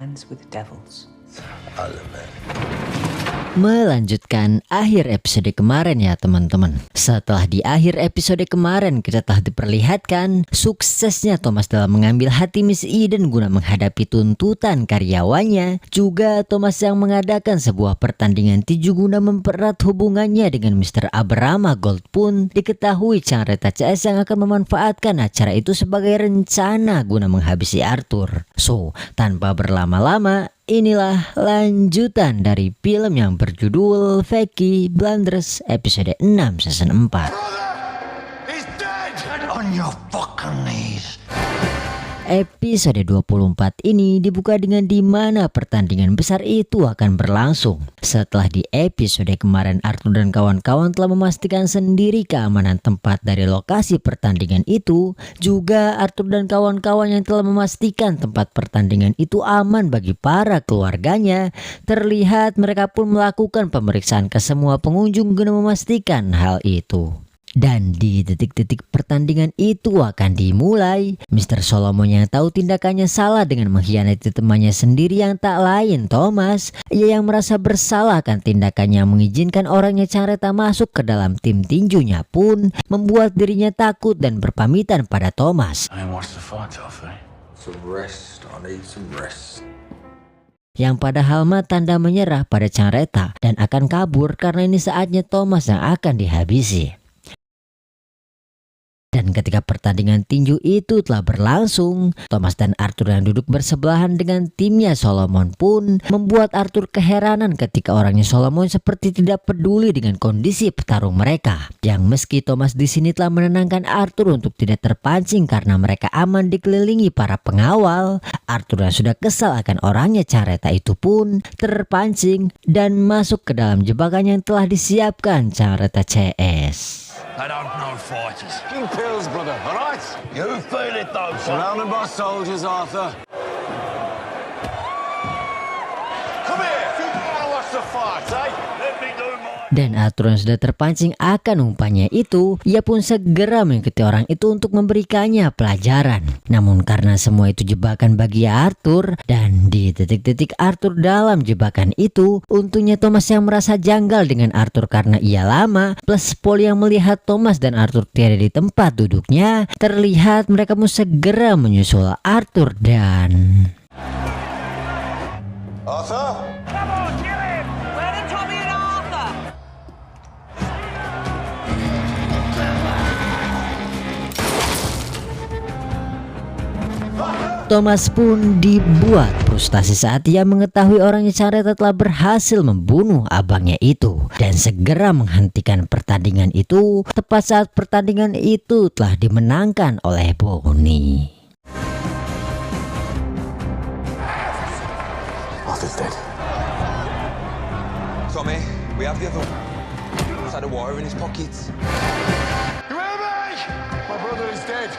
hands with devils. Melanjutkan akhir episode kemarin ya teman-teman. Setelah di akhir episode kemarin kita telah diperlihatkan suksesnya Thomas dalam mengambil hati Miss Eden guna menghadapi tuntutan karyawannya. Juga Thomas yang mengadakan sebuah pertandingan tinju guna mempererat hubungannya dengan Mr. Abrama Gold pun diketahui Changreta CS yang akan memanfaatkan acara itu sebagai rencana guna menghabisi Arthur. So, tanpa berlama-lama, inilah lanjutan dari film yang berjudul Peaky Blinders episode 6 season 4. He's dead! Get on your fucking knees. Episode 24 ini dibuka dengan di mana pertandingan besar itu akan berlangsung. Setelah di episode kemarin Arthur dan kawan-kawan telah memastikan sendiri keamanan tempat dari lokasi pertandingan itu, juga Arthur dan kawan-kawan yang telah memastikan tempat pertandingan itu aman bagi para keluarganya. Terlihat mereka pun melakukan pemeriksaan ke semua pengunjung guna memastikan hal itu. Dan di detik-detik pertandingan itu akan dimulai, Mr. Solomon yang tahu tindakannya salah dengan mengkhianati temannya sendiri yang tak lain Thomas. Ia yang merasa bersalah akan tindakannya mengizinkan orangnya Changreta masuk ke dalam tim tinjunya pun membuat dirinya takut dan berpamitan pada Thomas. Yang padahal mah tanda menyerah pada Changreta dan akan kabur karena ini saatnya Thomas yang akan dihabisi. Dan ketika pertandingan tinju itu telah berlangsung, Thomas dan Arthur yang duduk bersebelahan dengan timnya Solomon pun membuat Arthur keheranan ketika orangnya Solomon seperti tidak peduli dengan kondisi petarung mereka. Yang meski Thomas di sini telah menenangkan Arthur untuk tidak terpancing karena mereka aman dikelilingi para pengawal, Arthur yang sudah kesal akan orangnya Changreta itu pun terpancing dan masuk ke dalam jebakan yang telah disiapkan Changreta CS. They don't know fighters. King pills, brother, all right? You feel it though, son. Surrounded by soldiers, Arthur. Come here. You wanna watch the fight, eh? Let me do mine. Dan Arthur yang sudah terpancing akan umpannya itu, ia pun segera mengikuti orang itu untuk memberikannya pelajaran. Namun karena semua itu jebakan bagi Arthur, dan di detik-detik Arthur dalam jebakan itu, untungnya Thomas yang merasa janggal dengan Arthur karena ia lama, plus Paul yang melihat Thomas dan Arthur tiada di tempat duduknya, terlihat mereka pun segera menyusul Arthur dan... Arthur? Come on, kill him! Where are Tommy and Arthur? Thomas pun dibuat frustasi saat ia mengetahui orangnya Changreta telah berhasil membunuh abangnya itu dan segera menghentikan pertandingan itu tepat saat pertandingan itu telah dimenangkan oleh Bonnie. Arthur's dead. Tommy, we have the other one. He's had a wire in his pockets. You hear me? My brother is dead.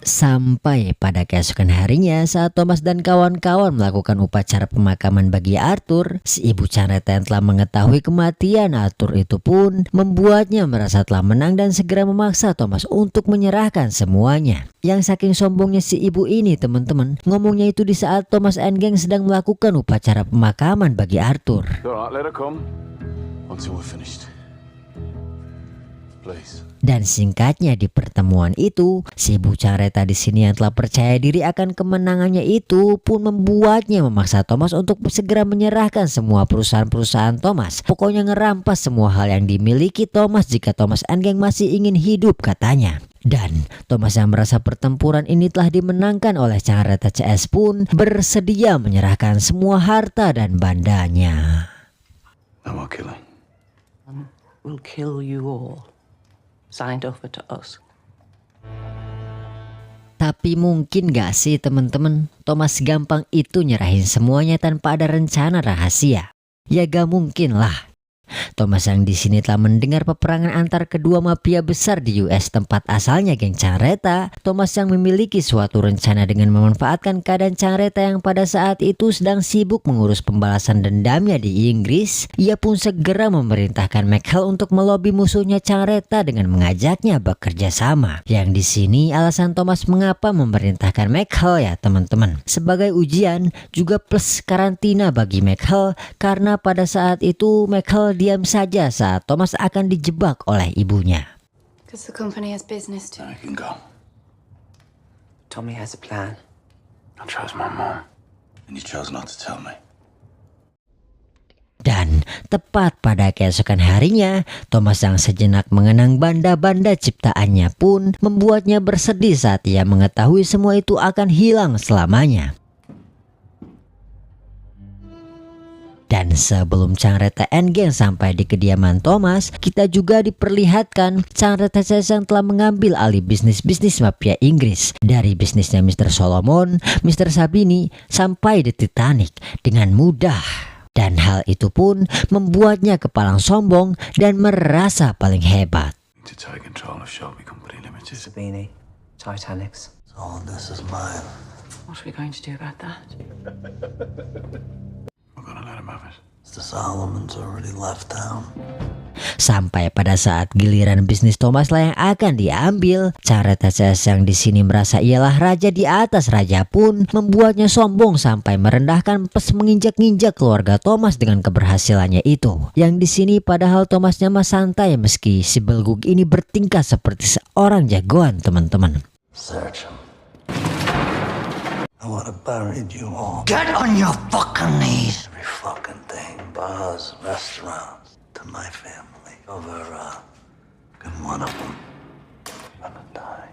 Sampai pada keesokan harinya saat Thomas dan kawan-kawan melakukan upacara pemakaman bagi Arthur, si ibu Changreta yang telah mengetahui kematian Arthur itu pun membuatnya merasa telah menang dan segera memaksa Thomas untuk menyerahkan semuanya. Yang saking sombongnya si ibu ini teman-teman, ngomongnya itu di saat Thomas and Gang sedang melakukan upacara pemakaman bagi Arthur. All right, let her come. Until we're finished. Please. Dan singkatnya di pertemuan itu, si ibu Changreta di sini yang telah percaya diri akan kemenangannya itu pun membuatnya memaksa Thomas untuk segera menyerahkan semua perusahaan-perusahaan Thomas. Pokoknya ngerampas semua hal yang dimiliki Thomas jika Thomas and Gang masih ingin hidup katanya. Dan Thomas yang merasa pertempuran ini telah dimenangkan oleh Changreta CS pun bersedia menyerahkan semua harta dan bandanya. No more killing. We'll kill you all. Signed over to us. Tapi mungkin gak sih teman-teman, Thomas gampang itu nyerahin semuanya tanpa ada rencana rahasia? Ya gak mungkin lah. Thomas yang di sini telah mendengar peperangan antar kedua mafia besar di US tempat asalnya geng Changreta. Thomas yang memiliki suatu rencana dengan memanfaatkan keadaan Changreta yang pada saat itu sedang sibuk mengurus pembalasan dendamnya di Inggris. Ia pun segera memerintahkan Michael untuk melobi musuhnya Changreta dengan mengajaknya bekerja sama. Yang di sini alasan Thomas mengapa memerintahkan Michael ya teman-teman, sebagai ujian juga plus karantina bagi Michael, karena pada saat itu Michael diam saja saat Thomas akan dijebak oleh ibunya. Because the company has business too. I can go. Tommy has a plan. I chose my mom, and you chose not to tell me. Dan tepat pada keesokan harinya, Thomas yang sejenak mengenang banda-banda ciptaannya pun membuatnya bersedih saat ia mengetahui semua itu akan hilang selamanya. Dan sebelum Changreta and Gang sampai di kediaman Thomas, kita juga diperlihatkan Changreta CS yang telah mengambil alih bisnis-bisnis mafia Inggris, dari bisnisnya Mr. Solomon, Mr. Sabini, sampai di Titanic dengan mudah. Dan hal itu pun membuatnya kepalang sombong dan merasa paling hebat. To take control of Shelby Company Limited. Sabini, Titanics. All of this is mine. What are we going to do about that? We're gonna let him have it. The Solomons already left town. Sampai pada saat giliran bisnis Thomas lah yang akan diambil, Changreta CS yang di sini merasa ialah raja di atas raja pun membuatnya sombong sampai merendahkan plus menginjak-injak keluarga Thomas dengan keberhasilannya itu. Yang di sini padahal Thomasnya mah santai meski si belguk ini bertingkah seperti seorang jagoan teman-teman. Search him. I would have buried you all. Get on your fucking knees. Every fucking thing, bars, restaurants, to my family. Over, and one of them gonna die.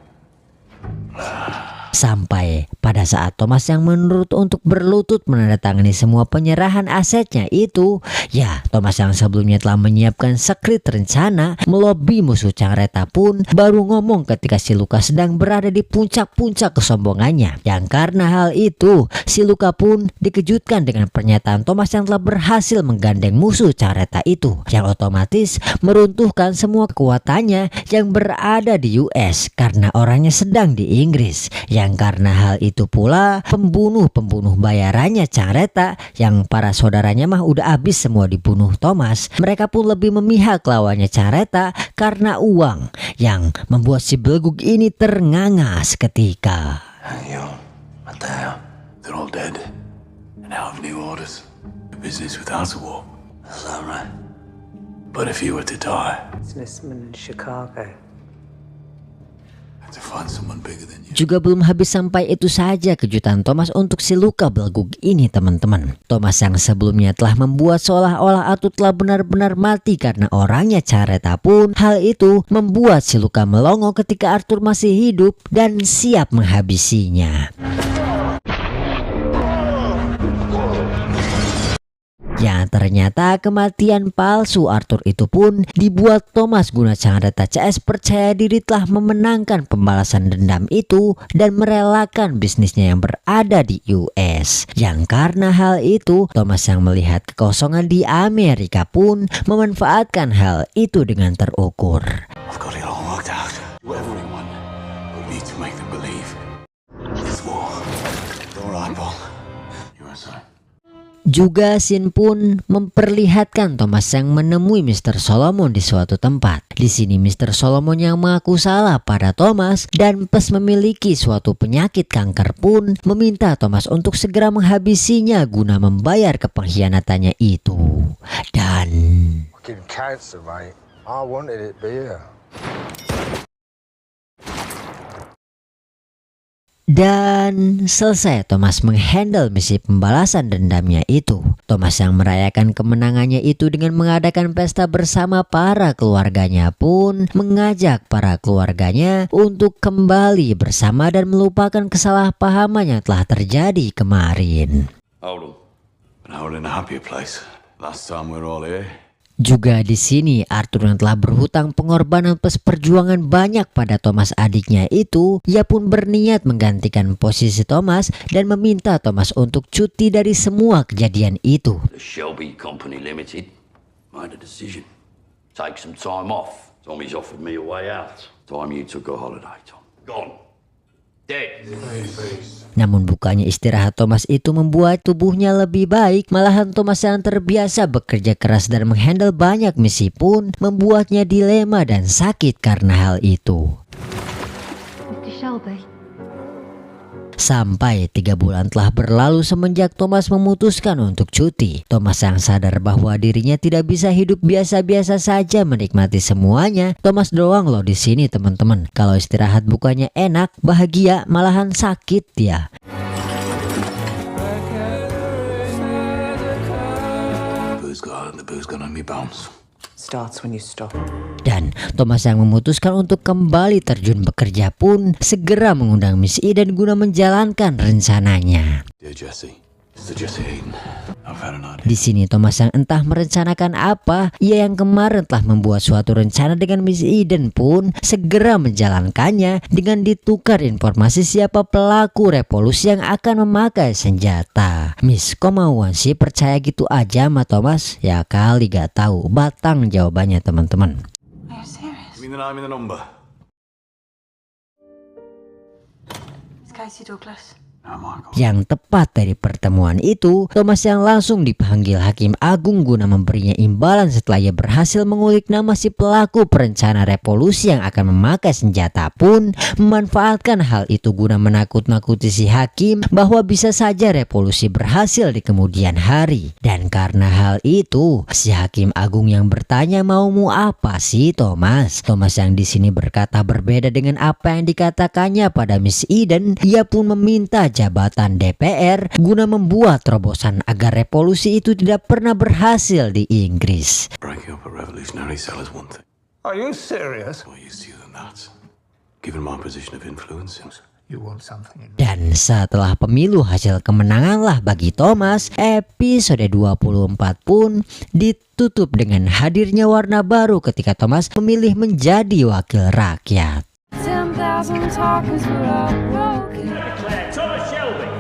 Sampai pada saat Thomas yang menurut untuk berlutut menandatangani semua penyerahan asetnya itu, ya Thomas yang sebelumnya telah menyiapkan skrip rencana melobi musuh Changreta pun baru ngomong ketika si Luka sedang berada di puncak-puncak kesombongannya. Yang karena hal itu si Luka pun dikejutkan dengan pernyataan Thomas yang telah berhasil menggandeng musuh Changreta itu, yang otomatis meruntuhkan semua kekuatannya yang berada di US karena orangnya sedang di Inggris. Yang karena hal itu pula pembunuh-pembunuh bayarannya Changreta yang para saudaranya mah udah habis semua dibunuh Thomas, mereka pun lebih memihak lawannya Changreta karena uang, yang membuat si belguk ini ternganga seketika. You, Mateo, they're all dead. And now have new orders. A business without a war. Is that right? But if you were to die, Businessman in Chicago. to find someone bigger than you. Juga belum habis sampai itu saja kejutan Thomas untuk si Luka belguk ini teman-teman. Thomas yang sebelumnya telah membuat seolah-olah Arthur telah benar-benar mati karena orangnya Changreta pun, hal itu membuat si Luka melongo ketika Arthur masih hidup dan siap menghabisinya. Yang ternyata kematian palsu Arthur itu pun dibuat Thomas guna Changreta CS percaya diri telah memenangkan pembalasan dendam itu dan merelakan bisnisnya yang berada di US. Yang karena hal itu Thomas yang melihat kekosongan di Amerika pun memanfaatkan hal itu dengan terukur. I've got it all worked out. Everyone will need to make them believe. It's war. All right, Paul. You're inside. Juga Sin pun memperlihatkan Thomas yang menemui Mr. Solomon di suatu tempat. Di sini Mr. Solomon yang mengaku salah pada Thomas dan plus memiliki suatu penyakit kanker pun meminta Thomas untuk segera menghabisinya guna membayar kepengkhianatannya itu. Dan Fucking cancer, mate. I wanted it, but yeah. Dan selesai Thomas menghandle misi pembalasan dendamnya itu. Thomas yang merayakan kemenangannya itu dengan mengadakan pesta bersama para keluarganya pun mengajak para keluarganya untuk kembali bersama dan melupakan kesalahpahaman yang telah terjadi kemarin. Hold on. Now we're in a happier place. Last time we were all here. Juga di sini Arthur yang telah berhutang pengorbanan plus perjuangan banyak pada Thomas adiknya itu, ia pun berniat menggantikan posisi Thomas dan meminta Thomas untuk cuti dari semua kejadian itu. The Shelby Company Limited I had a decision. Take some time off. Tommy's offered me a way out. Time you took a holiday, Tom. Gone. Dead. Namun bukannya istirahat Thomas itu membuat tubuhnya lebih baik, malahan Thomas yang terbiasa bekerja keras dan menghandle banyak misi pun membuatnya dilema dan sakit karena hal itu. Mr. Shelby. Sampai 3 bulan telah berlalu semenjak Thomas memutuskan untuk cuti. Thomas yang sadar bahwa dirinya tidak bisa hidup biasa-biasa saja menikmati semuanya. Thomas doang loh di sini teman-teman. Kalau istirahat bukannya enak, bahagia, malahan sakit ya. The booze gonna make me bounce. Starts when you stop. Dan Thomas yang memutuskan untuk kembali terjun bekerja pun segera mengundang Miss Eden guna menjalankan rencananya. Dear Jesse, Mr. Jesse Hayden, I've had an idea. Di sini Thomas yang entah merencanakan apa, ia yang kemarin telah membuat suatu rencana dengan Miss Eden pun segera menjalankannya dengan ditukar informasi siapa pelaku revolusi yang akan memakai senjata. Miss, kok mauan sih percaya gitu aja sama Thomas? Ya kali gak tahu batang jawabannya teman-teman. Are you serious? Give me the name and the number. It's Casey Douglas. Oh, Michael. Yang tepat dari pertemuan itu, Thomas yang langsung dipanggil Hakim Agung guna memberinya imbalan setelah ia berhasil mengulik nama si pelaku perencana revolusi yang akan memakai senjata pun memanfaatkan hal itu guna menakut-nakuti si Hakim bahwa bisa saja revolusi berhasil di kemudian hari. Dan karena hal itu, si Hakim Agung yang bertanya maumu apa sih Thomas? Thomas yang di sini berkata berbeda dengan apa yang dikatakannya pada Miss Eden. Ia pun meminta jabatan DPR guna membuat terobosan agar revolusi itu tidak pernah berhasil di Inggris. Breaking up a revolutionary cell is one thing. Are you serious? More used to you than that. Given my position of influence, You want something in Dan setelah pemilu hasil kemenanganlah bagi Thomas, episode 24 pun ditutup dengan hadirnya warna baru ketika Thomas memilih menjadi wakil rakyat. 10,000 talkers were all broken.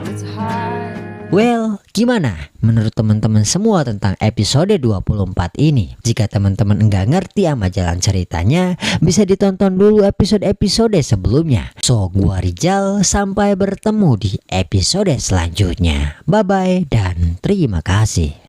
It's hard. Well, gimana menurut teman-teman semua tentang episode 24 ini? Jika teman-teman enggak ngerti sama jalan ceritanya, bisa ditonton dulu episode-episode sebelumnya. So, gua Rizal, sampai bertemu di episode selanjutnya. Bye-bye dan terima kasih.